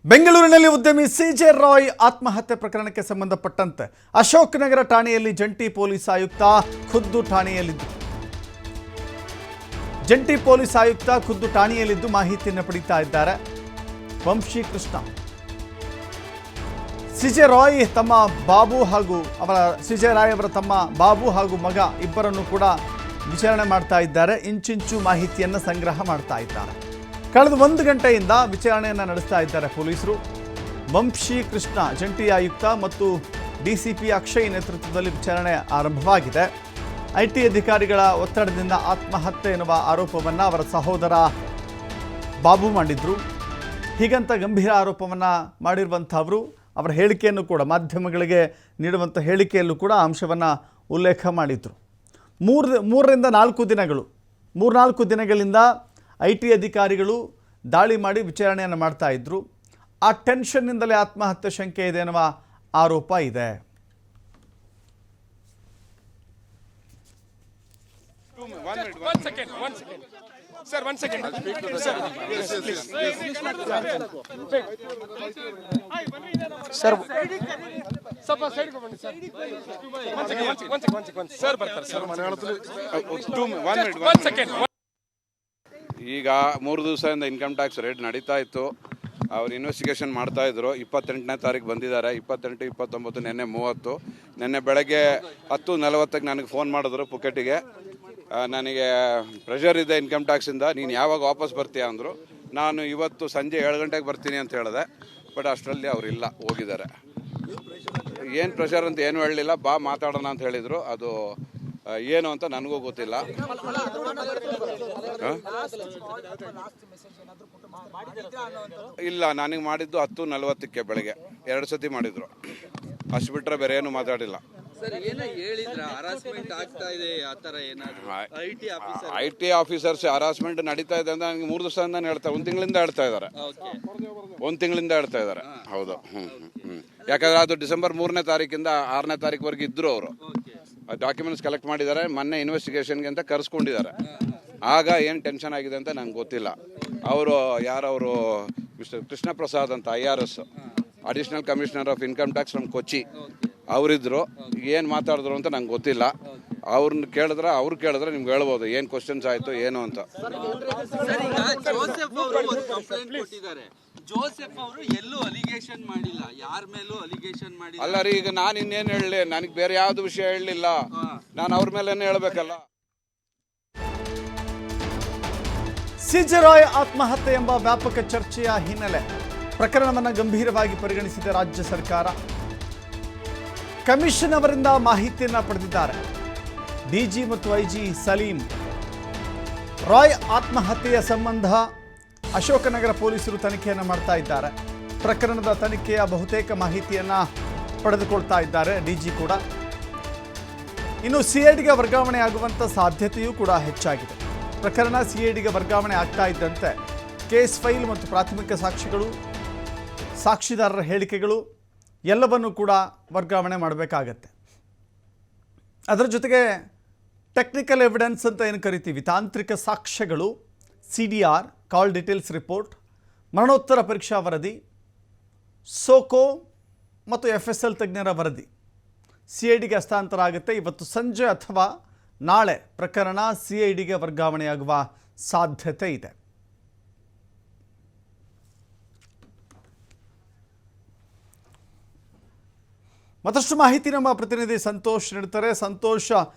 ಬೆಂಗಳೂರಿನಲ್ಲಿ ಉದ್ಯಮಿ ಸಿಜೆ ರಾಯ್ ಆತ್ಮಹತ್ಯೆ ಪ್ರಕರಣಕ್ಕೆ ಸಂಬಂಧಪಟ್ಟಂತೆ ಅಶೋಕ್ ನಗರ ಠಾಣೆಯಲ್ಲಿ ಜಂಟಿ ಪೊಲೀಸ್ ಆಯುಕ್ತ ಖುದ್ದು ಠಾಣೆಯಲ್ಲಿದ್ದು ಮಾಹಿತಿಯನ್ನು ಪಡೆಯುತ್ತಾ ಇದ್ದಾರೆ. ವಂಶಿ ಕೃಷ್ಣ ಸಿಜೆ ರಾಯ್ ತಮ್ಮ ಬಾಬು ಹಾಗೂ ಸಿಜೆ ರಾಯ್ ಅವರ ತಮ್ಮ ಬಾಬು ಹಾಗೂ ಮಗ ಇಬ್ಬರನ್ನು ಕೂಡ ವಿಚಾರಣೆ ಮಾಡ್ತಾ ಇದ್ದಾರೆ. ಇಂಚಿಂಚು ಮಾಹಿತಿಯನ್ನು ಸಂಗ್ರಹ ಮಾಡ್ತಾ ಇದ್ದಾರೆ. ಕಳೆದ 1 ಗಂಟೆಯಿಂದ ವಿಚಾರಣೆಯನ್ನು ನಡೆಸ್ತಾ ಇದ್ದಾರೆ ಪೊಲೀಸರು. ವಂಶಿ ಕೃಷ್ಣ ಜಂಟಿ ಆಯುಕ್ತ ಮತ್ತು ಡಿಸಿಪಿ ಅಕ್ಷಯ್ ನೇತೃತ್ವದಲ್ಲಿ ವಿಚಾರಣೆ ಆರಂಭವಾಗಿದೆ. ಐಟಿ ಅಧಿಕಾರಿಗಳ ಒತ್ತಡದಿಂದ ಆತ್ಮಹತ್ಯೆ ಎನ್ನುವ ಆರೋಪವನ್ನು ಅವರ ಸಹೋದರ ಬಾಬು ಮಾಡಿದ್ರು. ಹೀಗಂತ ಗಂಭೀರ ಆರೋಪವನ್ನು ಮಾಡಿರುವಂಥವರು ಅವರ ಹೇಳಿಕೆಯನ್ನು ಕೂಡ ಮಾಧ್ಯಮಗಳಿಗೆ ನೀಡುವಂಥ ಹೇಳಿಕೆಯಲ್ಲೂ ಕೂಡ ಅಂಶವನ್ನು ಉಲ್ಲೇಖ ಮಾಡಿದರು. 3-4 ದಿನಗಳಿಂದ ಐಟಿ ಅಧಿಕಾರಿಗಳು ದಾಳಿ ಮಾಡಿ ವಿಚಾರಣೆಯನ್ನು ಮಾಡ್ತಾ ಇದ್ರು. ಆ ಟೆನ್ಷನ್ನಿಂದಲೇ ಆತ್ಮಹತ್ಯೆ ಶಂಕೆ ಇದೆ ಎನ್ನುವ ಆರೋಪ ಇದೆ. ಈಗ 3 ದಿವಸದಿಂದ ಇನ್ಕಮ್ ಟ್ಯಾಕ್ಸ್ ರೇಡ್ ನಡೀತಾ ಇತ್ತು. ಅವ್ರು ಇನ್ವೆಸ್ಟಿಗೇಷನ್ ಮಾಡ್ತಾ ಇದ್ರು. 28ನೇ ತಾರೀಕು ಬಂದಿದ್ದಾರೆ. 28, 29, ನಿನ್ನೆ 30. ನಿನ್ನೆ ಬೆಳಗ್ಗೆ 10:40ಕ್ಕೆ ನನಗೆ ಫೋನ್ ಮಾಡಿದ್ರು ಪುಕೆಟಿಗೆ. ನನಗೆ ಪ್ರೆಷರ್ ಇದೆ ಇನ್ಕಮ್ ಟ್ಯಾಕ್ಸಿಂದ, ನೀನು ಯಾವಾಗ ವಾಪಸ್ ಬರ್ತೀಯ ಅಂದರು. ನಾನು ಇವತ್ತು ಸಂಜೆ 7 ಗಂಟೆಗೆ ಬರ್ತೀನಿ ಅಂತ ಹೇಳಿದೆ. ಬಟ್ ಅಷ್ಟರಲ್ಲಿ ಅವರಿಲ್ಲ, ಹೋಗಿದ್ದಾರೆ. ಏನು ಪ್ರೆಷರ್ ಅಂತ ಏನು ಹೇಳಲಿಲ್ಲ. ಬಾ ಮಾತಾಡೋಣ ಅಂತ ಹೇಳಿದರು. ಅದು ಏನು ಅಂತ ನನಗೂ ಗೊತ್ತಿಲ್ಲ. ಇಲ್ಲ, ನನಗೆ ಮಾಡಿದ್ದು 10:40ಕ್ಕೆ ಬೆಳಗ್ಗೆ 2 ಸತಿ ಮಾಡಿದ್ರು. ಅಷ್ಟು ಬಿಟ್ಟರೆ ಬೇರೆ ಏನು ಮಾತಾಡಿಲ್ಲ. ಐಟಿ ಆಫೀಸರ್ಸ್ ಹರಾಸ್ಮೆಂಟ್ ನಡೀತಾ ಇದೆ ಅಂತ ನನಗೆ 3 ದಿವಸದಿಂದ ಹೇಳ್ತಾರೆ. 1 ತಿಂಗಳಿಂದ ಹೇಳ್ತಾ ಇದ್ದಾರೆ. 1 ತಿಂಗಳಿಂದ ಹೇಳ್ತಾ ಇದ್ದಾರೆ. ಹೌದು. ಯಾಕಂದ್ರೆ ಅದು ಡಿಸೆಂಬರ್ 3ನೇ ತಾರೀಕಿಂದ 6ನೇ ತಾರೀಕುವರೆಗೆ ಇದ್ರು. ಅವರು ಡಾಕ್ಯುಮೆಂಟ್ಸ್ ಕಲೆಕ್ಟ್ ಮಾಡಿದ್ದಾರೆ. ಮೊನ್ನೆ ಇನ್ವೆಸ್ಟಿಗೇಷನ್ಗೆ ಅಂತ ಕರೆಸ್ಕೊಂಡಿದ್ದಾರೆ. ಆಗ ಏನು ಟೆನ್ಷನ್ ಆಗಿದೆ ಅಂತ ನಂಗೆ ಗೊತ್ತಿಲ್ಲ. ಯಾರವರು ಮಿಸ್ಟರ್ ಕೃಷ್ಣ ಪ್ರಸಾದ್ ಅಂತ IRS additional commissioner of income tax from Kochi ಅವರಿದ್ರು. ಏನು ಮಾತಾಡಿದ್ರು ಅಂತ ನಂಗೆ ಗೊತ್ತಿಲ್ಲ. ಅವ್ರು ಕೇಳಿದ್ರೆ ನಿಮ್ಗೆ ಹೇಳ್ಬೋದು ಏನು ಕ್ವಶನ್ಸ್ ಆಯಿತು ಏನು ಅಂತ. ಜೋಸೆಫ್ ಅವರು ಎಲ್ಲೂ ಅಲಿಗೇಷನ್ ಮಾಡಿಲ್ಲ, ಯಾರ ಮೇಲೂ ಅಲಿಗೇಷನ್ ಮಾಡಿಲ್ಲ. ಅಲ್ಲ ರೀ, ಈಗ ನಾನು ಇನ್ನೇನು ಹೇಳಲಿ? ನನಗೆ ಬೇರೆ ಯಾವ್ದು ವಿಷಯ ಹೇಳಲಿಲ್ಲ. ನಾನು ಅವ್ರ ಮೇಲೇನೆ ಹೇಳ್ಬೇಕಲ್ಲ. ಸಿಜೆ ರಾಯ್ ಆತ್ಮಹತ್ಯೆ ಎಂಬ ವ್ಯಾಪಕ ಚರ್ಚೆಯ ಹಿನ್ನೆಲೆ ಪ್ರಕರಣವನ್ನು ಗಂಭೀರವಾಗಿ ಪರಿಗಣಿಸಿದ ರಾಜ್ಯ ಸರ್ಕಾರ ಕಮಿಷನ್ ಅವರಿಂದ ಮಾಹಿತಿಯನ್ನು ಪಡೆದಿದ್ದಾರೆ. ಡಿಜಿ ಮತ್ತು ಐಜಿ ಸಲೀಂ ರಾಯ್ ಆತ್ಮಹತ್ಯೆಯ ಸಂಬಂಧ ಅಶೋಕನಗರ ಪೊಲೀಸರು ತನಿಖೆಯನ್ನು ಮಾಡ್ತಾ ಇದ್ದಾರೆ. ಪ್ರಕರಣದ ತನಿಖೆಯ ಬಹುತೇಕ ಮಾಹಿತಿಯನ್ನು ಪಡೆದುಕೊಳ್ತಾ ಇದ್ದಾರೆ ಡಿಜಿ ಕೂಡ. ಇನ್ನು ಸಿಐಡಿಗೆ ವರ್ಗಾವಣೆ ಆಗುವಂಥ ಸಾಧ್ಯತೆಯೂ ಕೂಡ ಹೆಚ್ಚಾಗಿದೆ. ಪ್ರಕರಣ ಸಿಐಡಿಗೆ ವರ್ಗಾವಣೆ ಆಗ್ತಾ ಇದ್ದಂತೆ ಕೇಸ್ ಫೈಲ್ ಮತ್ತು ಪ್ರಾಥಮಿಕ ಸಾಕ್ಷಿಗಳು, ಸಾಕ್ಷಿದಾರರ ಹೇಳಿಕೆಗಳು ಎಲ್ಲವನ್ನೂ ಕೂಡ ವರ್ಗಾವಣೆ ಮಾಡಬೇಕಾಗತ್ತೆ. ಅದರ ಜೊತೆಗೆ ಟೆಕ್ನಿಕಲ್ ಎವಿಡೆನ್ಸ್ ಅಂತ ಏನು ಕರಿತೀವಿ, ತಾಂತ್ರಿಕ ಸಾಕ್ಷ್ಯಗಳು, CDR ಕಾಲ್ ಡೀಟೇಲ್ಸ್ ರಿಪೋರ್ಟ್, ಮರಣೋತ್ತರ ಪರೀಕ್ಷಾ ವರದಿ, ಸೋಕೋ ಮತ್ತು FSL ತಜ್ಞರ ವರದಿ ಸಿಐಡಿಗೆ ಹಸ್ತಾಂತರ ಆಗುತ್ತೆ. ಇವತ್ತು ಸಂಜೆ ಅಥವಾ ನಾಳೆ ಪ್ರಕರಣ ಸಿಐಡಿಗೆ ವರ್ಗಾವಣೆಯಾಗುವ ಸಾಧ್ಯತೆ ಇದೆ. ಮತ್ತಷ್ಟು ಮಾಹಿತಿ ನಮ್ಮ ಪ್ರತಿನಿಧಿ ಸಂತೋಷ್ ನೀಡ್ತಾರೆ. ಸಂತೋಷ್,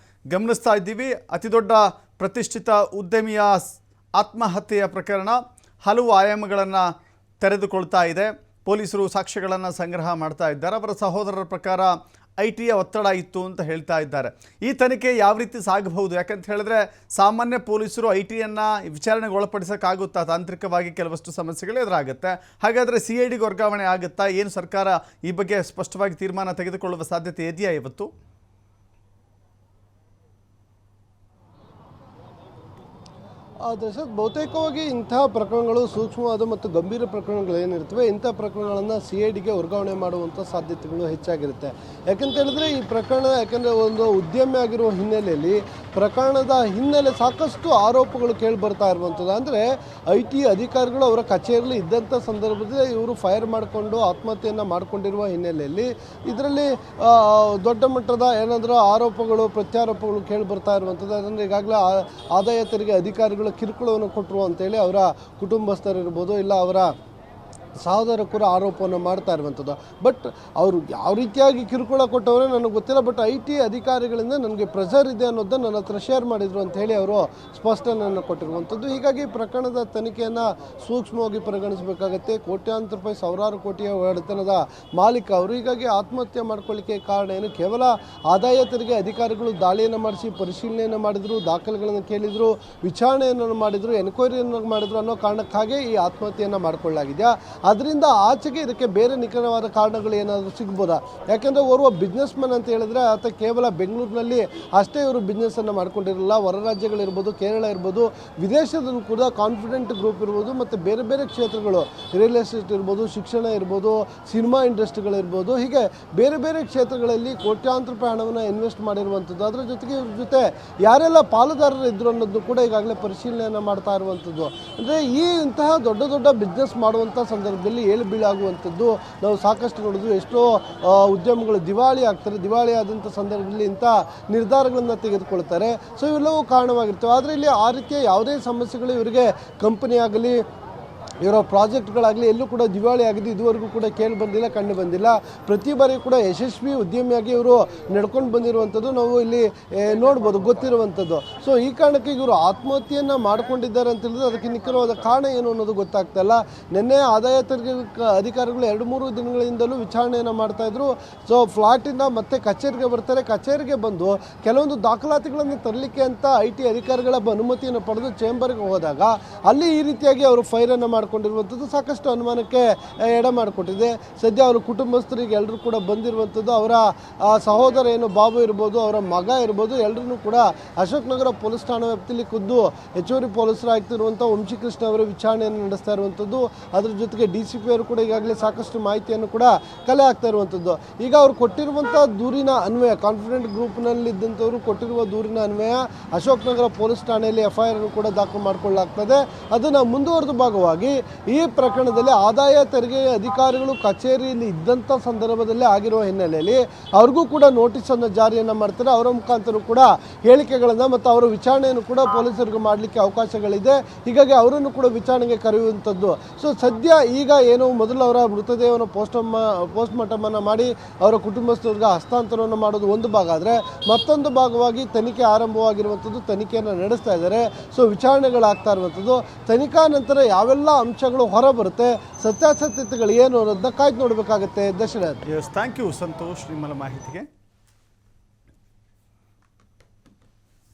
ಗಮನಿಸ್ತಾ ಇದ್ದೀವಿ ಅತಿ ದೊಡ್ಡ ಪ್ರತಿಷ್ಠಿತ ಉದ್ಯಮಿಯ ಆತ್ಮಹತ್ಯೆಯ ಪ್ರಕರಣ ಹಲವು ಆಯಾಮಗಳನ್ನು ತೆರೆದುಕೊಳ್ತಾ ಇದೆ. ಪೊಲೀಸರು ಸಾಕ್ಷ್ಯಗಳನ್ನು ಸಂಗ್ರಹ ಮಾಡ್ತಾ ಇದ್ದಾರೆ. ಅವರ ಸಹೋದರರ ಪ್ರಕಾರ ಐಟಿಯ ಒತ್ತಡ ಇತ್ತು ಅಂತ ಹೇಳ್ತಾ ಇದ್ದಾರೆ. ಈ ತನಿಖೆ ಯಾವ ರೀತಿ ಸಾಗಬಹುದು? ಯಾಕಂತ ಹೇಳಿದ್ರೆ ಸಾಮಾನ್ಯ ಪೊಲೀಸರು ಐಟಿಯನ್ನು ವಿಚಾರಣೆಗೆ ಒಳಪಡಿಸೋಕ್ಕಾಗುತ್ತಾ? ತಾಂತ್ರಿಕವಾಗಿ ಕೆಲವಷ್ಟು ಸಮಸ್ಯೆಗಳು ಎದುರಾಗುತ್ತೆ. ಹಾಗಾದರೆ CIDಗೆ ವರ್ಗಾವಣೆ ಆಗುತ್ತಾ? ಏನು ಸರ್ಕಾರ ಈ ಬಗ್ಗೆ ಸ್ಪಷ್ಟವಾಗಿ ತೀರ್ಮಾನ ತೆಗೆದುಕೊಳ್ಳುವ ಸಾಧ್ಯತೆ ಇದೆಯಾ ಇವತ್ತು? ದಶರಥ್, ಬಹುತೇಕವಾಗಿ ಇಂತಹ ಪ್ರಕರಣಗಳು ಸೂಕ್ಷ್ಮವಾದ ಮತ್ತು ಗಂಭೀರ ಪ್ರಕರಣಗಳು ಏನಿರ್ತವೆ ಇಂಥ ಪ್ರಕರಣಗಳನ್ನು CIDಗೆ ವರ್ಗಾವಣೆ ಮಾಡುವಂಥ ಸಾಧ್ಯತೆಗಳು ಹೆಚ್ಚಾಗಿರುತ್ತೆ. ಯಾಕಂತ ಹೇಳಿದ್ರೆ ಈ ಪ್ರಕರಣ ಒಂದು ಉದ್ಯಮಿ ಆಗಿರುವ ಹಿನ್ನೆಲೆಯಲ್ಲಿ ಪ್ರಕರಣದ ಹಿನ್ನೆಲೆ ಸಾಕಷ್ಟು ಆರೋಪಗಳು ಕೇಳಿ ಬರ್ತಾ ಇರುವಂಥದ್ದು. ಅಂದರೆ IT ಅಧಿಕಾರಿಗಳು ಅವರ ಕಚೇರಿಯಲ್ಲಿ ಇದ್ದಂಥ ಸಂದರ್ಭದಲ್ಲಿ ಇವರು ಫೈರ್ ಮಾಡಿಕೊಂಡು ಆತ್ಮಹತ್ಯೆಯನ್ನು ಮಾಡಿಕೊಂಡಿರುವ ಹಿನ್ನೆಲೆಯಲ್ಲಿ ಇದರಲ್ಲಿ ದೊಡ್ಡ ಮಟ್ಟದ ಏನಾದರೂ ಆರೋಪಗಳು ಪ್ರತ್ಯಾರೋಪಗಳು ಕೇಳಿ ಬರ್ತಾ ಇರುವಂಥದ್ದು. ಅದನ್ನು ಈಗಾಗಲೇ ಆದಾಯ ತೆರಿಗೆ ಅಧಿಕಾರಿಗಳು ಕಿರುಕುಳವನ್ನು ಕೊಟ್ಟರು ಅಂತೇಳಿ ಅವರ ಕುಟುಂಬಸ್ಥರಿರ್ಬೋದು ಇಲ್ಲ ಅವರ ಸಹೋದರ ಕೂಡ ಆರೋಪವನ್ನು ಮಾಡ್ತಾ ಇರುವಂಥದ್ದು. ಬಟ್ ಅವರು ಯಾವ ರೀತಿಯಾಗಿ ಕಿರುಕುಳ ಕೊಟ್ಟವರೇ ನನಗೆ ಗೊತ್ತಿಲ್ಲ. ಬಟ್ IT ಅಧಿಕಾರಿಗಳಿಂದ ನನಗೆ ಪ್ರೆಷರ್ ಇದೆ ಅನ್ನೋದನ್ನು ನನ್ನ ಹತ್ರ ಶೇರ್ ಮಾಡಿದರು ಅಂತ ಹೇಳಿ ಅವರು ಸ್ಪಷ್ಟನೆಯನ್ನು ಕೊಟ್ಟಿರುವಂಥದ್ದು. ಹೀಗಾಗಿ ಪ್ರಕರಣದ ತನಿಖೆಯನ್ನು ಸೂಕ್ಷ್ಮವಾಗಿ ಪರಿಗಣಿಸಬೇಕಾಗತ್ತೆ. ಕೋಟ್ಯಾಂತರ ರೂಪಾಯಿ ಸಾವಿರಾರು ಕೋಟಿಯ ಒಡೆತನದ ಮಾಲೀಕ ಅವರು. ಹೀಗಾಗಿ ಆತ್ಮಹತ್ಯೆ ಮಾಡ್ಕೊಳ್ಳಿಕ್ಕೆ ಕಾರಣ ಏನು? ಕೇವಲ ಆದಾಯ ತೆರಿಗೆ ಅಧಿಕಾರಿಗಳು ದಾಳಿಯನ್ನು ಮಾಡಿಸಿ ಪರಿಶೀಲನೆಯನ್ನು ಮಾಡಿದರು, ದಾಖಲೆಗಳನ್ನು ಕೇಳಿದರು, ವಿಚಾರಣೆಯನ್ನು ಮಾಡಿದರು, ಎನ್ಕ್ವೈರಿಯನ್ನು ಮಾಡಿದರು ಅನ್ನೋ ಕಾರಣಕ್ಕಾಗಿ ಈ ಆತ್ಮಹತ್ಯೆಯನ್ನು ಮಾಡಿಕೊಳ್ಳಲಾಗಿದೆ. ಅದರಿಂದ ಆಚೆಗೆ ಇದಕ್ಕೆ ಬೇರೆ ನಿಖರವಾದ ಕಾರಣಗಳು ಏನಾದರೂ ಸಿಗ್ಬೋದಾ? ಯಾಕೆಂದರೆ ಓರ್ವ ಬಿಸ್ನೆಸ್ ಮ್ಯಾನ್ ಅಂತ ಹೇಳಿದ್ರೆ ಆತ ಕೇವಲ ಬೆಂಗಳೂರಿನಲ್ಲಿ ಅಷ್ಟೇ ಇವರು ಬಿಸ್ನೆಸ್ಸನ್ನು ಮಾಡ್ಕೊಂಡಿರಲಿಲ್ಲ. ಹೊರ ರಾಜ್ಯಗಳಿರ್ಬೋದು, ಕೇರಳ ಇರ್ಬೋದು, ವಿದೇಶದಲ್ಲೂ ಕೂಡ ಕಾನ್ಫಿಡೆಂಟ್ ಗ್ರೂಪ್ ಇರ್ಬೋದು ಮತ್ತು ಬೇರೆ ಬೇರೆ ಕ್ಷೇತ್ರಗಳು, ರಿಯಲ್ ಎಸ್ಟೇಟ್ ಇರ್ಬೋದು, ಶಿಕ್ಷಣ ಇರ್ಬೋದು, ಸಿನಿಮಾ ಇಂಡಸ್ಟ್ರಿಗಳಿರ್ಬೋದು, ಹೀಗೆ ಬೇರೆ ಬೇರೆ ಕ್ಷೇತ್ರಗಳಲ್ಲಿ ಕೋಟ್ಯಾಂತರ ರೂಪಾಯಿ ಹಣವನ್ನು ಇನ್ವೆಸ್ಟ್ ಮಾಡಿರುವಂಥದ್ದು. ಅದರ ಜೊತೆಗೆ ಇವ್ರ ಜೊತೆ ಯಾರೆಲ್ಲ ಪಾಲುದಾರರು ಇದ್ರು ಅನ್ನೋದು ಕೂಡ ಈಗಾಗಲೇ ಪರಿಶೀಲನೆಯನ್ನು ಮಾಡ್ತಾ ಇರುವಂಥದ್ದು. ಅಂದರೆ ಇಂತಹ ದೊಡ್ಡ ದೊಡ್ಡ ಬಿಸ್ನೆಸ್ ಮಾಡುವಂಥ ಸಂದರ್ಭದಲ್ಲಿ ಏಳು ಬೀಳಾಗುವಂಥದ್ದು ನಾವು ಸಾಕಷ್ಟು ನೋಡಿದ್ವಿ. ಎಷ್ಟೋ ಉದ್ಯಮಗಳು ದಿವಾಳಿ ಆಗ್ತಾರೆ. ದಿವಾಳಿ ಆದಂಥ ಸಂದರ್ಭದಲ್ಲಿ ಇಂಥ ನಿರ್ಧಾರಗಳನ್ನು ತೆಗೆದುಕೊಳ್ತಾರೆ. ಸೊ ಇವೆಲ್ಲವೂ ಕಾರಣವಾಗಿರ್ತವೆ. ಆದರೆ ಇಲ್ಲಿ ಆ ರೀತಿಯ ಯಾವುದೇ ಸಮಸ್ಯೆಗಳು ಇವರಿಗೆ ಕಂಪನಿ ಆಗಲಿ ಇವರ ಪ್ರಾಜೆಕ್ಟ್ಗಳಾಗಲಿ ಎಲ್ಲೂ ಕೂಡ ದಿವಾಳಿ ಆಗಿದೆ ಇದುವರೆಗೂ ಕೂಡ ಕೇಳಿ ಬಂದಿಲ್ಲ, ಕಂಡು ಬಂದಿಲ್ಲ. ಪ್ರತಿ ಬಾರಿ ಕೂಡ ಯಶಸ್ವಿ ಉದ್ಯಮಿಯಾಗಿ ಇವರು ನಡ್ಕೊಂಡು ಬಂದಿರುವಂಥದ್ದು ನಾವು ಇಲ್ಲಿ ನೋಡ್ಬೋದು, ಗೊತ್ತಿರುವಂಥದ್ದು. ಸೊ ಈ ಕಾರಣಕ್ಕೆ ಇವರು ಆತ್ಮಹತ್ಯೆಯನ್ನು ಮಾಡ್ಕೊಂಡಿದ್ದಾರೆ ಅಂತ ಹೇಳಿದ್ರೆ ಅದಕ್ಕೆ ನಿಖರವಾದ ಕಾರಣ ಏನು ಅನ್ನೋದು ಗೊತ್ತಾಗ್ತಾಯಿಲ್ಲ. ನಿನ್ನೆ ಆದಾಯ ತೆರಿಗೆ ಅಧಿಕಾರಿಗಳು 2-3 ದಿನಗಳಿಂದಲೂ ವಿಚಾರಣೆಯನ್ನು ಮಾಡ್ತಾಯಿದ್ರು. ಸೊ ಫ್ಲಾಟಿಂದ ಮತ್ತೆ ಕಚೇರಿಗೆ ಬರ್ತಾರೆ. ಕಚೇರಿಗೆ ಬಂದು ಕೆಲವೊಂದು ದಾಖಲಾತಿಗಳನ್ನು ತರಲಿಕ್ಕೆ ಅಂತ IT ಅಧಿಕಾರಿಗಳ ಅನುಮತಿಯನ್ನು ಪಡೆದು ಚೇಂಬರ್ಗೆ ಹೋದಾಗ ಅಲ್ಲಿ ಈ ರೀತಿಯಾಗಿ ಅವರು ಫೈರನ್ನು ಮಾಡಿಕೊಂಡಿರುವಂಥದ್ದು ಸಾಕಷ್ಟು ಅನುಮಾನಕ್ಕೆ ಎಡೆ ಮಾಡಿಕೊಟ್ಟಿದೆ. ಸದ್ಯ ಅವರ ಕುಟುಂಬಸ್ಥರಿಗೆ ಎಲ್ಲರೂ ಕೂಡ ಬಂದಿರುವಂಥದ್ದು. ಅವರ ಸಹೋದರ ಏನು ಬಾಬು ಇರ್ಬೋದು, ಅವರ ಮಗ ಇರ್ಬೋದು, ಎಲ್ಲರೂ ಕೂಡ ಅಶೋಕ್ ನಗರ ಪೊಲೀಸ್ ಠಾಣಾ ವ್ಯಾಪ್ತಿಯಲ್ಲಿ ಖುದ್ದು ಹೆಚ್ಚುವರಿ ಪೊಲೀಸರಾಗ್ತಿರುವಂಥ ವಂಶೀಕೃಷ್ಣ ಅವರ ವಿಚಾರಣೆಯನ್ನು ನಡೆಸ್ತಾ ಇರುವಂಥದ್ದು. ಅದ್ರ ಜೊತೆಗೆ DCP ಅವರು ಕೂಡ ಈಗಾಗಲೇ ಸಾಕಷ್ಟು ಮಾಹಿತಿಯನ್ನು ಕೂಡ ಕಲೆ ಆಗ್ತಾ ಇರುವಂಥದ್ದು. ಈಗ ಅವರು ಕೊಟ್ಟಿರುವಂಥ ದೂರಿನ ಅನ್ವಯ, ಕಾನ್ಫಿಡೆಂಟ್ ಗ್ರೂಪ್ನಲ್ಲಿದ್ದಂಥವರು ಕೊಟ್ಟಿರುವ ದೂರಿನ ಅನ್ವಯ ಅಶೋಕ್ ನಗರ ಪೊಲೀಸ್ ಠಾಣೆಯಲ್ಲಿ FIR ಕೂಡ ದಾಖಲು ಮಾಡಿಕೊಳ್ಳಲಾಗ್ತದೆ. ಅದನ್ನು ಮುಂದುವರೆದ ಭಾಗವಾಗಿ ಈ ಪ್ರಕರಣದಲ್ಲಿ ಆದಾಯ ತೆರಿಗೆ ಅಧಿಕಾರಿಗಳು ಕಚೇರಿಯಲ್ಲಿ ಇದ್ದಂಥ ಸಂದರ್ಭದಲ್ಲೇ ಆಗಿರುವ ಹಿನ್ನೆಲೆಯಲ್ಲಿ ಅವ್ರಿಗೂ ಕೂಡ ನೋಟಿಸನ್ನು ಜಾರಿಯನ್ನು ಮಾಡ್ತಾರೆ. ಅವರ ಮುಖಾಂತರ ಕೂಡ ಹೇಳಿಕೆಗಳನ್ನು ಮತ್ತು ಅವರ ವಿಚಾರಣೆಯನ್ನು ಕೂಡ ಪೊಲೀಸರಿಗೆ ಮಾಡಲಿಕ್ಕೆ ಅವಕಾಶಗಳಿದೆ. ಹೀಗಾಗಿ ಅವರನ್ನು ಕೂಡ ವಿಚಾರಣೆಗೆ ಕರೆಯುವಂಥದ್ದು. ಸೊ ಸದ್ಯ ಈಗ ಏನು ಮೊದಲು ಅವರ ಮೃತದೇಹವನ್ನು ಪೋಸ್ಟ್ ಮಾರ್ಟಮನ್ನು ಮಾಡಿ ಅವರ ಕುಟುಂಬಸ್ಥರಿಗೆ ಹಸ್ತಾಂತರವನ್ನು ಮಾಡೋದು ಒಂದು ಭಾಗ ಆದರೆ, ಮತ್ತೊಂದು ಭಾಗವಾಗಿ ತನಿಖೆ ಆರಂಭವಾಗಿರುವಂಥದ್ದು. ತನಿಖೆಯನ್ನು ನಡೆಸ್ತಾ ಇದ್ದಾರೆ. ಸೊ ವಿಚಾರಣೆಗಳಾಗ್ತಾ ಇರುವಂಥದ್ದು. ತನಿಖಾ ನಂತರ ಯಾವೆಲ್ಲ ಅಂಶಗಳು ಹೊರ ಬರುತ್ತೆ, ಸತ್ಯಾಸತ್ಯತೆಗಳು ಏನು ಅನ್ನೋದನ್ನ ಕಾಯ್ದು ನೋಡಬೇಕಾಗುತ್ತೆ. ದಶರಥ್. ಥ್ಯಾಂಕ್ ಯು ಸಂತೋಷ್ ನಿಮ್ಮಲ್ಲ ಮಾಹಿತಿಗೆ.